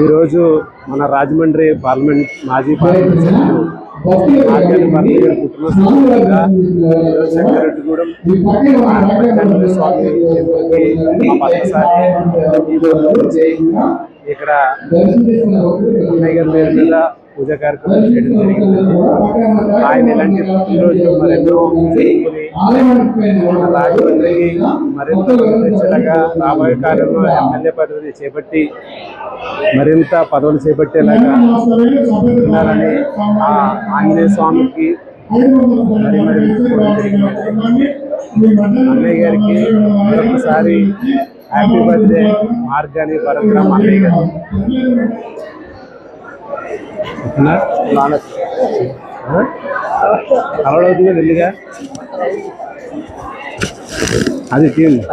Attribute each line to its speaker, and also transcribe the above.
Speaker 1: ఈరోజు మన రాజమండ్రి పార్లమెంట్ మాజీ పార్లమెంట్ సభ్యులు మార్గాని భారతి గారి పుట్టిన సందర్భంగా శంకరెడ్డిగూడెం పద్మనాభ స్వామి టెంపుల్కి ఇక్కడ అన్నయ్య గారి పేరు మీద పూజా కార్యక్రమం చేయడం జరిగింది. ఆయన ఇలాంటి పుట్టినరోజు మరెన్నో జరుపుకుని రాజమండ్రికి మరింత తెచ్చేలాగా రాబోయే కాలంలో ఎమ్మెల్యే పదవిని చేపట్టి మరింత పదవులు చేపట్టేలాగా ఉండాలని ఆ ఆంజనేయ స్వామికి మరి అన్నయ్య గారికి మరొకసారి హ్యాపీ బర్త్డే మార్గాని పరశురామ అన్నయ్య గారు. అవుతుంది వెళ్ళిగా అది తీయండి.